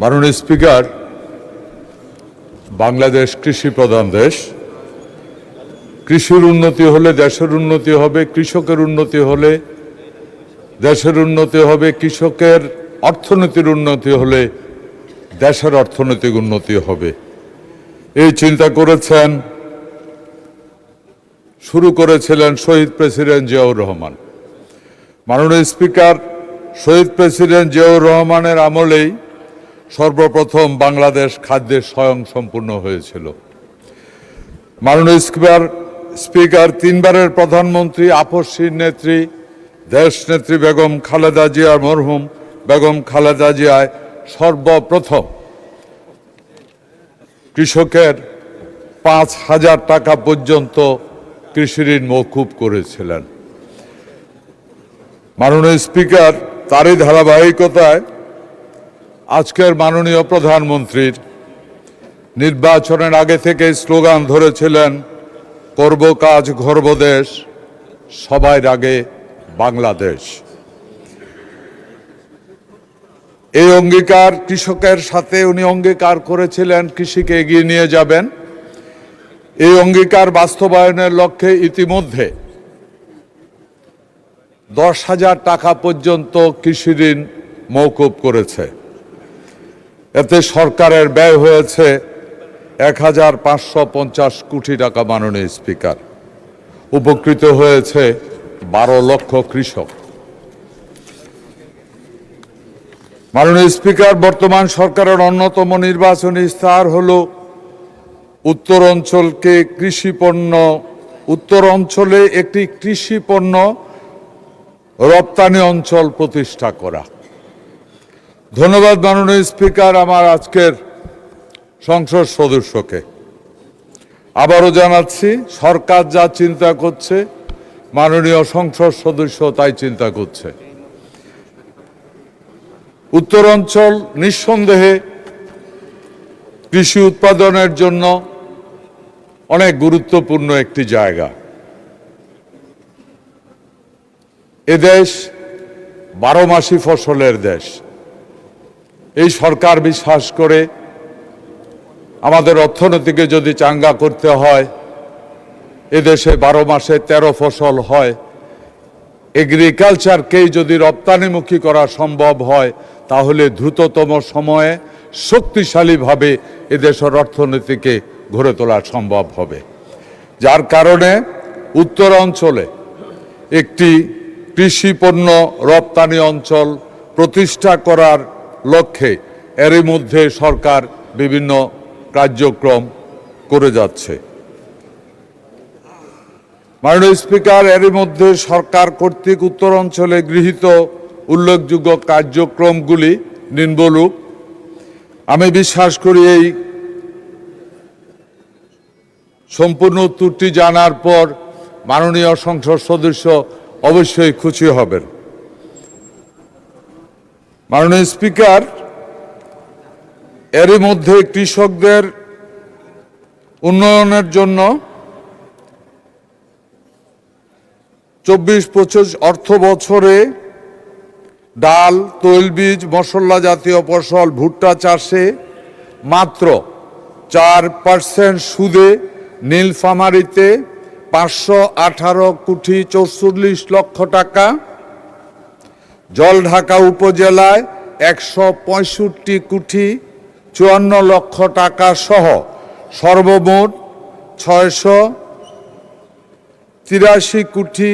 মাননীয় স্পিকার, বাংলাদেশ কৃষি প্রধান দেশ। কৃষির উন্নতি হলে দেশের উন্নতি হবে, কৃষকের উন্নতি হলে দেশের উন্নতি হবে, কৃষকের অর্থনীতির উন্নতি হলে দেশের অর্থনৈতিক উন্নতি হবে। এই চিন্তা শুরু করেছিলেন শহীদ প্রেসিডেন্ট জিয়াউর রহমান। মাননীয় স্পিকার, শহীদ প্রেসিডেন্ট জিয়াউর রহমানের আমলেই সর্বপ্রথম বাংলাদেশ খাদ্যে স্বয়ংসম্পূর্ণ হয়েছিল। মাননীয় স্পিকার, তিনবারের প্রধানমন্ত্রী, আপসহীন নেত্রী, দেশনেত্রী বেগম খালেদা জিয়ার মরহুম বেগম খালেদা জিয়ায় সর্বপ্রথম কৃষকের 5,000 টাকা পর্যন্ত কৃষি ঋণ মওকুফ করেছিলেন। মাননীয় স্পিকার, তারই ধারাবাহিকতায় আজকের মাননীয় প্রধানমন্ত্রীর নির্বাচনের আগে থেকে স্লোগান ধরেছিলেন, করব কাজ গর্ব দেশ, সবার আগে বাংলাদেশ। এই অঙ্গীকার কৃষকের সাথে উনি অঙ্গীকার করেছিলেন কৃষিকে এগিয়ে নিয়ে যাবেন। এই অঙ্গীকার বাস্তবায়নের লক্ষ্যে ইতিমধ্যে 10,000 টাকা পর্যন্ত কৃষি ঋণ মওকুফ করেছে। এতে সরকারের ব্যয় হয়েছে 1,550 কোটি টাকা। মাননীয় স্পিকার, উপকৃত হয়েছে 12 লক্ষ কৃষক। মাননীয় স্পিকার, বর্তমান সরকারের অন্যতম নির্বাচনী ইস্তাহার হলো উত্তর অঞ্চলে একটি কৃষি পণ্য রপ্তানি অঞ্চল প্রতিষ্ঠা করা। ধন্যবাদ মাননীয় স্পিকার আমার আজকের সংসদ সদস্যকে। আবারও জানাচ্ছি, সরকার যা চিন্তা করছে মাননীয় সংসদ সদস্য তাই চিন্তা করছে। উত্তর অঞ্চল নিঃসন্দেহে কৃষি উৎপাদনের জন্য অনেক গুরুত্বপূর্ণ একটি জায়গা। এদেশ 12 মাসি ফসলের দেশ। এই সরকার বিশ্বাস করে আমাদের অর্থনীতিকে যদি চাঙ্গা করতে হয়, এদেশে 12 মাসে 13 ফসল হয়। এগ্রিকালচারকেই যদি রপ্তানিমুখী করা সম্ভব হয়, তাহলে দ্রুততম সময়ে শক্তিশালীভাবে এদেশের অর্থনীতিকে গড়ে তোলা সম্ভব হবে। যার কারণে উত্তর অঞ্চলে একটি কৃষি পণ্য রপ্তানি অঞ্চল প্রতিষ্ঠা করার লক্ষ্যে এরই মধ্যে সরকার বিভিন্ন কার্যক্রম করে যাচ্ছে। মাননীয় স্পিকার, এরই মধ্যে সরকার কর্তৃক উত্তর অঞ্চলে গৃহীত উল্লেখযোগ্য কার্যক্রমগুলি নিম্নরূপ। আমি বিশ্বাস করি এই সম্পূর্ণ উত্তরটি জানার পর মাননীয় সংসদ সদস্য অবশ্যই খুশি হবেন। মাননীয় স্পিকার, এরই মধ্যে কৃষকদের উন্নয়নের জন্য 24-25 অর্থ বছরে ডাল, তৈলবীজ, মশলা জাতীয় ফসল, ভুট্টা চাষে মাত্র 4% সুদে নীলফামারীতে 518 কোটি 44 লক্ষ টাকা, জলঢাকা উপজেলায় 165 কোটি 54 লক্ষ টাকা সহ সর্বমোট 683 কোটি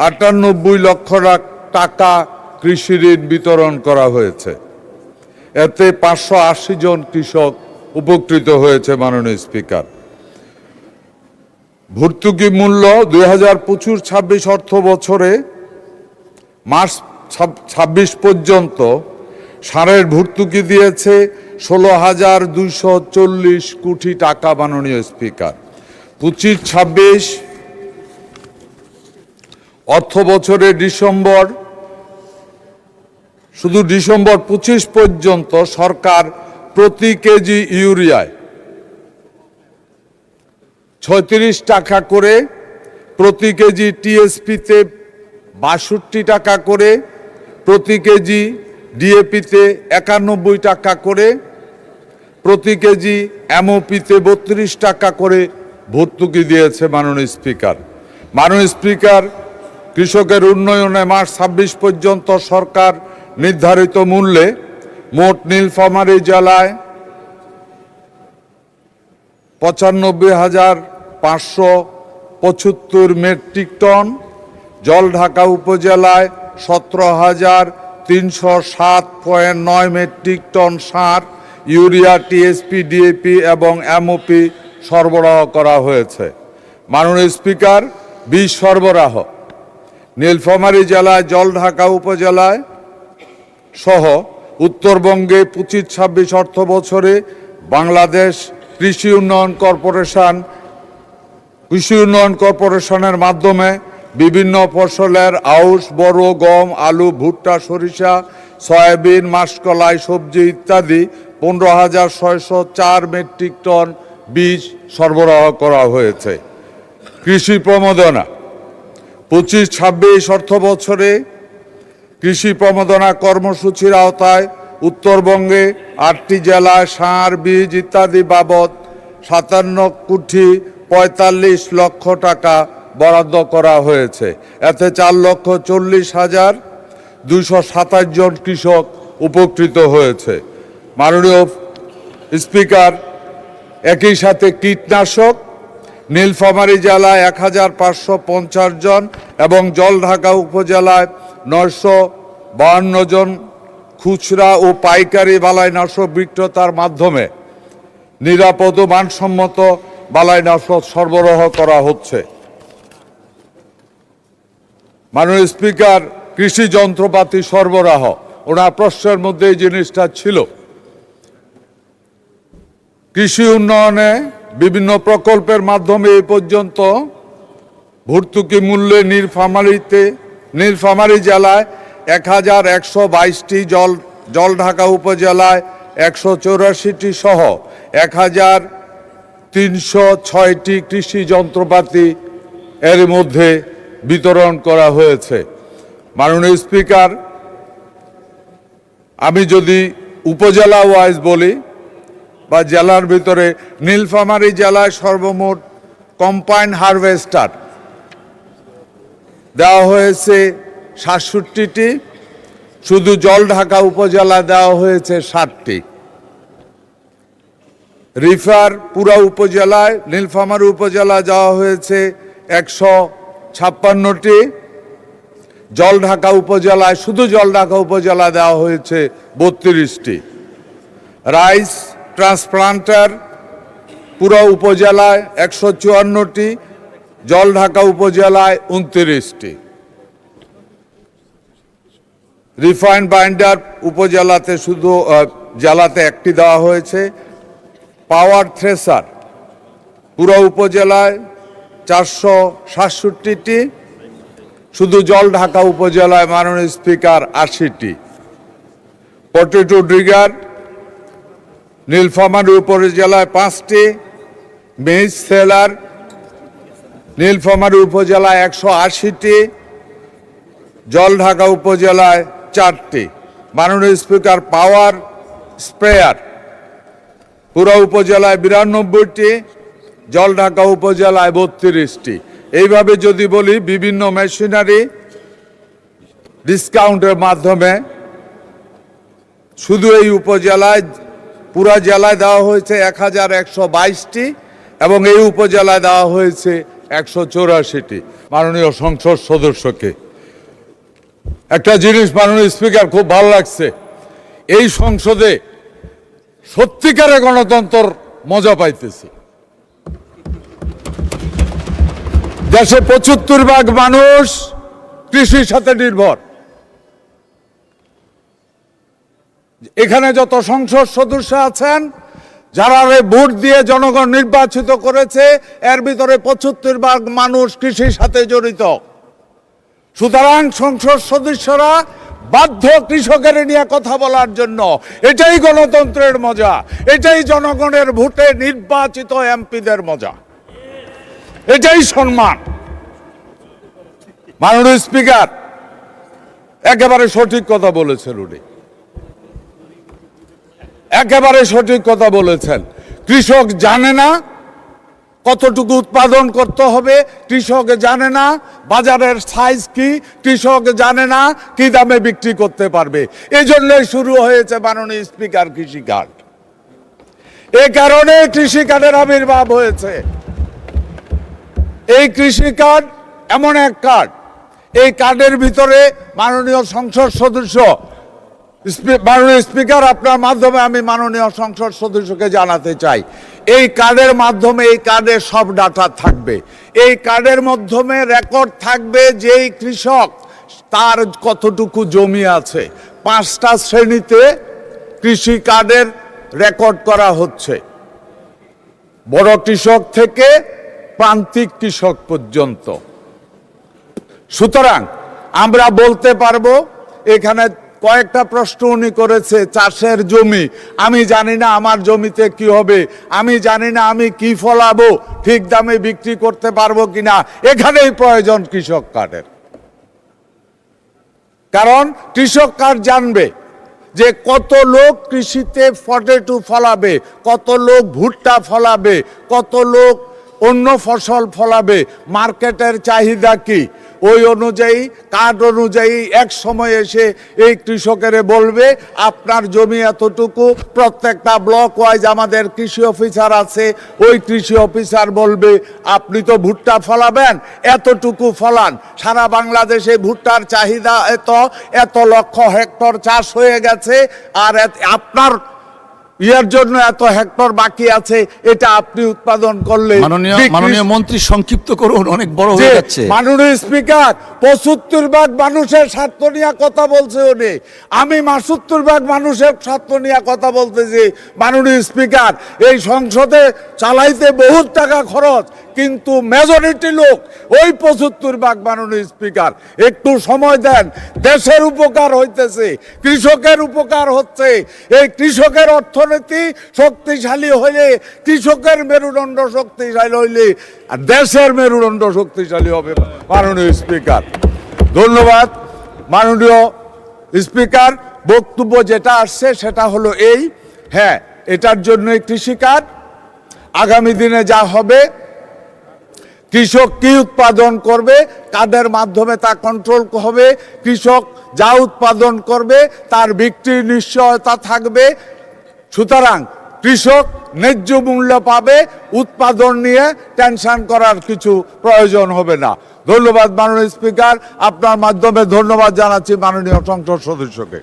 98 লক্ষ টাকা কৃষি ঋণ বিতরণ করা হয়েছে। এতে 580 জন কৃষক উপকৃত হয়েছে। মাননীয় স্পিকার, ভর্তুকি মূল্য 2025-26 অর্থ বছরে মার্চ 26 পর্যন্ত সারের ভর্তুকি দিয়েছে 16,240 কোটি টাকা। মাননীয় স্পিকার, 25-26 অর্থ বছরে শুধু ডিসেম্বর 25 পর্যন্ত সরকার প্রতি কেজি ইউরিয়ায় 36 টাকা করে, প্রতি কেজি টিএসপিতে 62 টাকা করে, প্রতি কেজি ডিএপিতে 91 টাকা করে প্রতি কেজি, এমওপিতে 32 টাকা করে ভর্তুকি দিয়েছে মাননীয় স্পিকার। মাননীয় স্পিকার, কৃষকের উন্নয়নে মার্চ 26 পর্যন্ত সরকার নির্ধারিত মূল্যে মোট নীলফামারী জেলায় 95,575 মেট্রিক টন, জলঢাকা উপজেলায় 17,307.9 মেট্রিক টন সার, ইউরিয়া, টিএসপি, ডিএপি এবং এমওপি সরবরাহ করা হয়েছে। মাননীয় স্পিকার, বীজ সরবরাহ নীলফামারী জেলায়, জলঢাকা উপজেলায় সহ উত্তরবঙ্গে 25-26 অর্থ বছরে বাংলাদেশ কৃষি উন্নয়ন কর্পোরেশনের মাধ্যমে বিভিন্ন ফসলের আউশ, বড়, গম, আলু, ভুট্টা, সরিষা, সয়াবিন, মাসকলাই, সবজি ইত্যাদি 15,604 মেট্রিক টন বীজ সরবরাহ করা হয়েছে। কৃষি প্রণোদনা 25-26 অর্থ বছরে কৃষি প্রণোদনা কর্মসূচির আওতায় উত্তরবঙ্গে 8টি জেলায় সার, বীজ ইত্যাদি বাবদ 57,45 লক্ষ টাকা বরাদ্দ করা হয়েছে। এতে 4,40,227 জন কৃষক উপকৃত হয়েছে। মাননীয় স্পিকার, একই সাথে কীটনাশক নীলফামারী জেলায় 1,550 জন এবং জলঢাকা উপজেলায় 952 জন খুচরা ও পাইকারি বালাইনাশক বিক্রেতার মাধ্যমে নিরাপদ ও মানসম্মত বালাইনাশক সরবরাহ করা হচ্ছে। মাননীয় স্পিকার, কৃষি যন্ত্রপাতি সরবরাহ, ওনার প্রশ্নের মধ্যে এই জিনিসটা ছিল। কৃষি উন্নয়নে বিভিন্ন প্রকল্পের মাধ্যমে এই পর্যন্ত ভর্তুকি মূল্যে নীলফামারী জেলায় 1,122টি, জলঢাকা উপজেলায় 184টি সহ 1,306টি কৃষি যন্ত্রপাতি এর মধ্যে বিতরণ করা হয়েছে। মাননীয় স্পিকার, আমি যদি উপজেলা ওয়াইজ বলি বা জেলার ভিতরে, নীলফামারী জেলায় সর্বমোট কম্বাইন্ড হারভেস্টার দেওয়া হয়েছে 67টি, শুধু জলঢাকা উপজেলায় দেওয়া হয়েছে 60টি। রিফার পুরা উপজেলায়, নীলফামারী উপজেলায় দেওয়া হয়েছে 156টি, জলঢাকা উপজেলায়, শুধু জলঢাকা উপজেলায় দেওয়া হয়েছে 32টি। রাইস ট্রান্সপ্লান্টার পুরো উপজেলায় 154টি, জলঢাকা উপজেলায় 29টি। রিফাইন্ড বাইন্ডার উপজেলাতে শুধু জেলাতে একটি দেওয়া হয়েছে। পাওয়ার থ্রেসার পুরো উপজেলায় 467টি, শুধু জলঢাকা উপজেলায় মাননীয় স্পিকার 80টি। পটেটো ড্রিগার নীলফামারী উপজেলায় 5টি, মেইজ সেলার নীলফামারী উপজেলায় 180টি, জলঢাকা উপজেলায় 4টি। মাননীয় স্পিকার, পাওয়ার স্প্রেয়ার পুরো উপজেলায় 92টি, জলঢাকা উপজেলায় 32টি। এইভাবে যদি বলি, বিভিন্ন মেশিনারি ডিসকাউন্টের মাধ্যমে শুধু এই উপজেলায়, পুরা জেলায় দেওয়া হয়েছে 1,122টি এবং এই উপজেলায় দেওয়া হয়েছে 184টি। মাননীয় সংসদ সদস্যকে একটা জিনিস মাননীয় স্পিকার খুব ভালো লাগছে, এই সংসদে সত্যিকারে গণতন্ত্র মজা পাইতেছি। দেশে 75% মানুষ কৃষির সাথে নির্ভর। এখানে যত সংসদ সদস্য আছেন, যারা ভোট দিয়ে জনগণ নির্বাচিত করেছে, এর ভিতরে 75% মানুষ কৃষির সাথে জড়িত। সুতরাং সংসদ সদস্যরা বাধ্য কৃষকের নিয়ে কথা বলার জন্য। এটাই গণতন্ত্রের মজা, এটাই জনগণের ভোটে নির্বাচিত এমপিদের মজা, এটাই সম্মান। মাননীয় স্পিকার একেবারে সঠিক কথা বলেছেন উনি। একেবারে সঠিক কথা বলেছেন। কৃষক জানে না কতটুকু উৎপাদন করতে হবে, কৃষক জানে না বাজারের সাইজ কি, কৃষক জানে না কি দামে বিক্রি করতে পারবে। এই জন্যই শুরু হয়েছে মাননীয় স্পিকার কৃষি কার্ড। এই কারণে কৃষি কার্ডের আবির্ভাব হয়েছে। এই কৃষি কার্ড এমন এক কার্ড, এই কার্ডের ভিতরে মাননীয় সংসদ সদস্য, মাননীয় স্পিকার আপনার মাধ্যমে আমি মাননীয় সংসদ সদস্যকে জানাতে চাই, এই কার্ডের মাধ্যমে এই কার্ডের সব ডাটা থাকবে। এই কার্ডের মাধ্যমে রেকর্ড থাকবে যেই কৃষক তার কতটুকু জমি আছে। 5টা শ্রেণীতে কৃষি কার্ডের রেকর্ড করা হচ্ছে, বড় কৃষক থেকে প্রান্তিক কৃষক পর্যন্ত। সুতরাং আমরা বলতে পারবো, এখানে কয়েকটা প্রশ্ন উনি করেছে, চাষের জমি, আমি জানি না আমার জমিতে কি হবে, আমি জানি না আমি কি ফলাবো, ঠিক দামে বিক্রি করতে পারবো কিনা। এখানেই প্রয়োজন কৃষক কার্ডের। কারণ কৃষক কার্ড জানবে যে কত লোক কৃষিতে পটেটো ফলাবে, কত লোক ভুট্টা ফলাবে, কত লোক অন্য ফসল ফলাবে, মার্কেটের চাহিদা কি। ওই অনুযায়ী কার্ড অনুযায়ী এক সময় এসে এই কৃষকের বলবে আপনার জমি এতটুকু। প্রত্যেকটা ব্লক ওয়াইজ আমাদের কৃষি অফিসার আছে, ওই কৃষি অফিসার বলবে আপনি তো ভুট্টা ফলাবেন, এতটুকু ফলান। সারা বাংলাদেশে ভুট্টার চাহিদা এত লক্ষ হেক্টর চাষ হয়ে গেছে, আর আপনার ইয়ার জন্য এত হেক্টর বাকি আছে, এটা আপনি উৎপাদন করলে। মাননীয় মন্ত্রী সংক্ষিপ্ত করুন, অনেক বড় হয়ে যাচ্ছে। মাননীয় স্পিকার 75% মানুষের স্বার্থ নিয়ে কথা বলছে উনি, আমি 72% মানুষের স্বার্থ নিয়ে কথা বলতেছি। মাননীয় স্পিকার, এই সংসদে চালাইতে বহুত টাকা খরচ, কিন্তু মেজরিটি লোক ওই 75%। মাননীয় স্পিকার একটু সময় দেন, দেশের উপকার হইতেছে, কৃষকের উপকার হচ্ছে। এই কৃষকের অর্থনীতি শক্তিশালী হইলে, কৃষকের মেরুদণ্ড শক্তিশালী হইলে দেশের মেরুদণ্ড শক্তিশালী হবে। মাননীয় স্পিকার ধন্যবাদ। মাননীয় স্পিকার বক্তব্য যেটা আসছে সেটা হলো এই, হ্যাঁ এটার জন্য কৃষি কার্ড আগামী দিনে যা হবে, কৃষক কি উৎপাদন করবে কার্ডের মাধ্যমে তা কন্ট্রোল হবে, কৃষক যা উৎপাদন করবে তার বিক্রির নিশ্চয়তা থাকবে। সুতরাং কৃষক ন্যায্য মূল্য পাবে, উৎপাদন নিয়ে টেনশন করার কিছু প্রয়োজন হবে না। ধন্যবাদ মাননীয় স্পিকার, আপনার মাধ্যমে ধন্যবাদ জানাচ্ছি মাননীয় সংসদ সদস্যকে।